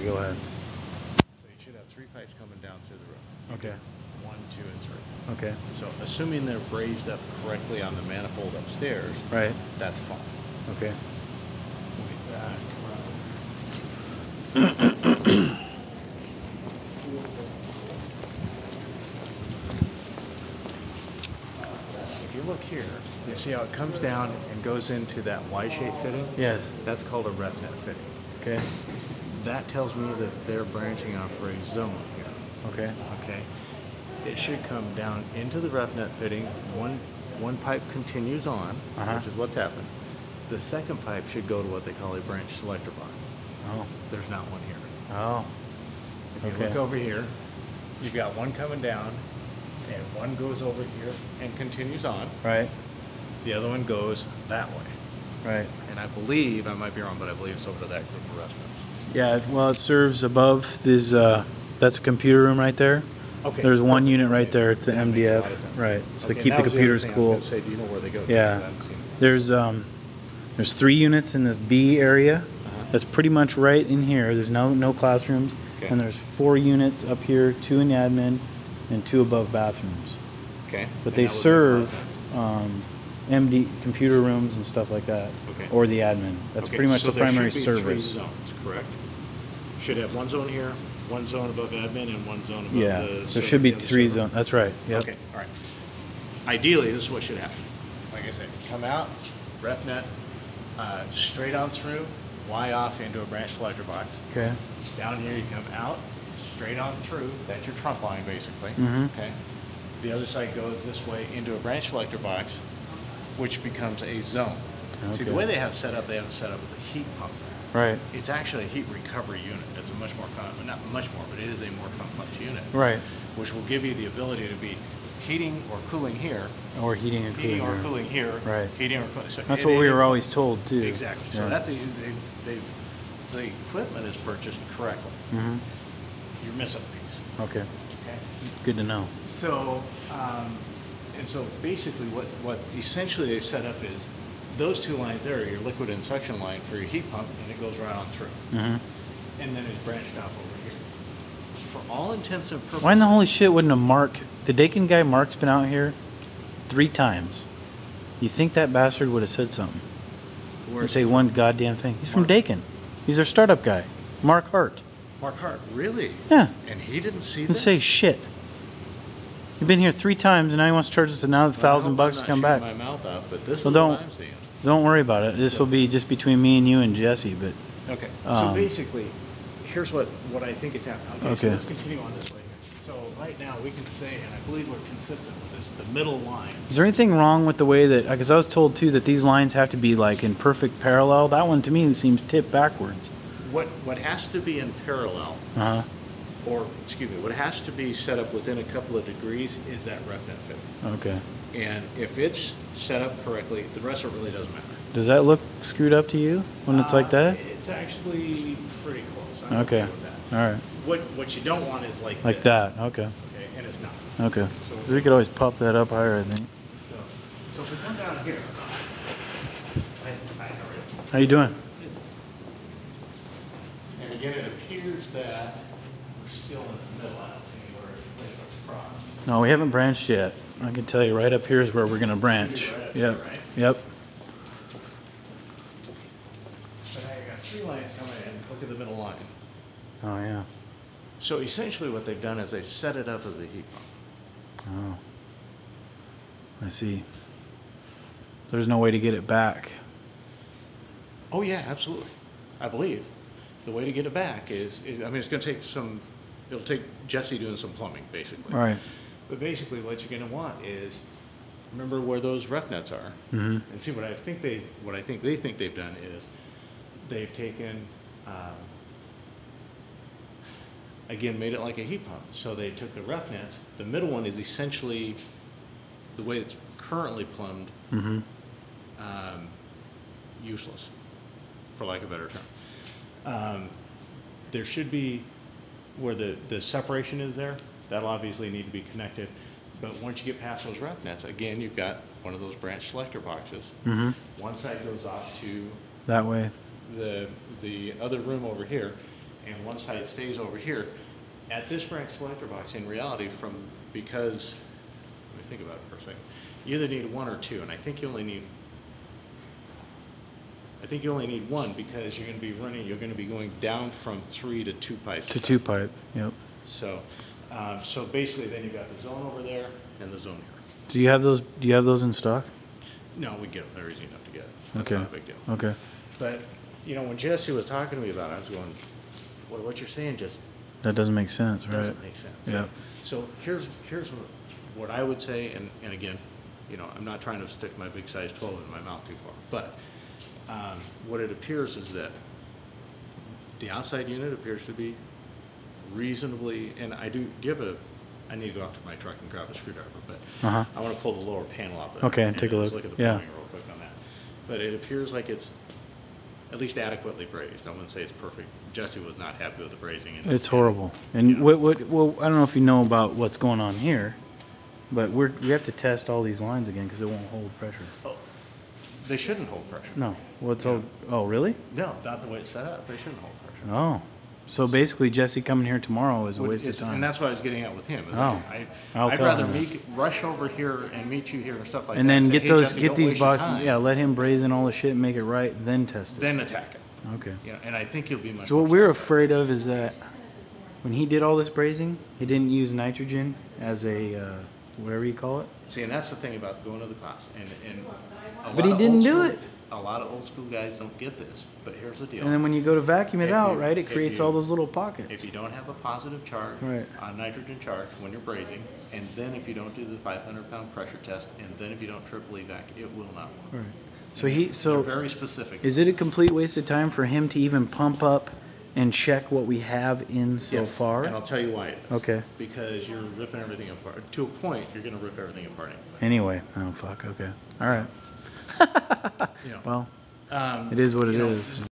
go ahead. So you should have 3 pipes coming down through the roof. Okay. 1, 2, and 3. Okay. So assuming they're brazed up correctly on the manifold upstairs, Right. that's fine. Okay. If you look here, you see how it comes down and goes into that Y-shaped fitting? Yes. That's called a ref net fitting. Okay. That tells me that they're branching off for a zone here. Okay. Okay. It should come down into the ref net fitting. One pipe continues on, which is what's happened. The second pipe should go to what they call a branch selector box. Oh. There's not one here. Oh. If you look over here, you've got one coming down, and one goes over here and continues on. Right. The other one goes that way. Right. And I believe, I might be wrong, but I believe it's over to that group of restaurants. Yeah. Well, it serves above this. That's a computer room right there. Okay. There's one perfect. unit right there. It's an That makes a lot of MDF. sense. Right. So Okay, keep that the was other computers thing I was cool. gonna say, do you know where they go to? I Yeah. haven't seen it. There's 3 units in this B area. That's pretty much right in here. There's no classrooms. Okay. And there's 4 units up here, 2 in the admin, and 2 above bathrooms. Okay. But And they that would make serve a lot of sense. MD computer rooms and stuff like that. Okay. Or the admin. That's Okay, pretty much so the primary there should be 3 service. zones, correct? Should have one zone here, one zone above admin, and one zone above Yeah. the There should be the other 3 server. zones. That's right. Yep. Okay, all right. Ideally, this is what should happen. Like I said, come out, ref net, straight on through, Y off into a branch selector box. Okay. Down here, you come out, straight on through. That's your trunk line, basically. Mhm. Okay. The other side goes this way into a branch selector box, which becomes a zone. See, the Okay. way they have it set up, they have it set up with a heat pump. Right. It's actually a heat recovery unit. It's a much more, not much more, but it is a more complex unit. Right. Which will give you the ability to be heating or cooling here, Or heating and cooling. heating or room. cooling here, Right. heating or cooling. So That's what we were always told too. Exactly. So Yeah. that's the equipment is purchased correctly. Mhm. You're missing a piece. Okay. Okay. Good to know. So, and so basically what essentially they set up is those 2 lines there are your liquid and suction line for your heat pump, and it goes right on through. Mhm. And then it's branched off over here. For all intents and purposes. Why in the holy shit wouldn't a Mark, the Dakin guy, Mark's been out here 3 times. You think that bastard would have said something? Or say one goddamn thing. He's from Mark. Dakin. He's our startup guy. Mark Hart. Mark Hart, really? Yeah. And he didn't see Didn't this? say shit. You've been here 3 times and now he wants to charge us another $1,000 to come back. I'm not shooting my mouth out, but this Well, is don't- what I'm seeing. Don't worry about it. This will be just between me and you and Jesse, but Okay. So basically, here's what I think is happening. Okay. So Okay. let's continue on this way here. So right now we can say, and I believe we're consistent with this, the middle line. is there anything wrong with the way that, because I was told too that these lines have to be like in perfect parallel. That one to me seems tipped backwards. What has to be in parallel, Uh-huh. or excuse me, what has to be set up within a couple of degrees is that ref net fit. Okay. And if it's set up correctly, the rest of it really doesn't matter. Does that look screwed up to you when it's like that? It's actually pretty close. I'm Okay. with that. All right. What you don't want is like Like this. that. Okay. Okay, and it's not. Okay. So we could always pop that up higher, I think. So if we come down here, How you doing? and again, it appears that we're still in the middle. I don't think we're across. No, we haven't branched yet. I can tell you right up here is where we're going to branch. Right up Yep. here, right? Yep. So now you got 3 lines coming in. Look at the middle line. Oh, yeah. So essentially what they've done is they've set it up as a heat pump. Oh. I see. There's no way to get it back. Oh yeah, absolutely. I believe the way to get it back is I mean, it's going to take it'll take Jesse doing some plumbing, basically. Right. But basically what you're going to want is, remember where those ref nets are. Mm-hmm. And see, what I think they think they've done is they've taken, again, made it like a heat pump. So they took the ref nets. The middle one is essentially the way it's currently plumbed, Mm-hmm. useless, for lack of a better term. There should be, where the separation is there, that'll obviously need to be connected. But once you get past those ref nets, again, you've got one of those branch selector boxes. Mm-hmm. One side goes off to That way. the other room over here, and one side stays over here. At this branch selector box, in reality, because, let me think about it for a second, you either need one or two, and I think you only need one because you're going to be going down from 3 to 2 pipes. To 2 pipe, yep. So, so basically then you've got the zone over there and the zone here. Do you have those in stock? No, we get them. They're easy enough to get. That's Okay. not a big deal. Okay. But, you know, when Jesse was talking to me about it, I was going, well, what you're saying just That doesn't make sense, right? doesn't make sense. Yeah. So here's what I would say, and again, you know, I'm not trying to stick my big size 12 in my mouth too far, but what it appears is that the outside unit appears to be reasonably, and I need to go out to my truck and grab a screwdriver, but Uh-huh. I want to pull the lower panel off. Okay, and take a just look. Look at the Yeah. plumbing real quick on that. But it appears like it's at least adequately brazed. I wouldn't say it's perfect. Jesse was not happy with the brazing. It's horrible. And well, I don't know if you know about what's going on here, but we have to test all these lines again because it won't hold pressure. Oh, they shouldn't hold pressure. No. Oh, really? No, not the way it's set up. They shouldn't hold pressure. Oh. So basically, Jesse coming here tomorrow is a waste of time. And that's what I was getting at with him. Is Oh. I'll I'd tell rather him rush over here and meet you here and stuff like and that. then Say, get "Hey, those, Jesse, get don't these waste your boxes. time." Yeah, let him braze and all the shit, make it right, then test it. Then attack it. Okay. Yeah, and I think you'll be much So more what we're successful. afraid of is that when he did all this brazing, he didn't use nitrogen as a whatever you call it. See, and that's the thing about going to the class. And a But he lot of didn't old do school- it. A lot of old school guys don't get this. But here's the deal. And then when you go to vacuum it If out, you- right, it if creates you- all those little pockets. If you don't have a positive charge, Right. a nitrogen charge when you're brazing, and then if you don't do the 500-pound pressure test, and then if you don't triple evac, it will not work. Right. So They're very specific. is it a complete waste of time for him to even pump up and check what we have in so Yes, far? And I'll tell you why it is. Okay. Because you're ripping everything apart. To a point, you're going to rip everything apart Anyway, oh fuck. Okay. All right. You know, Well, it is what it you know, is.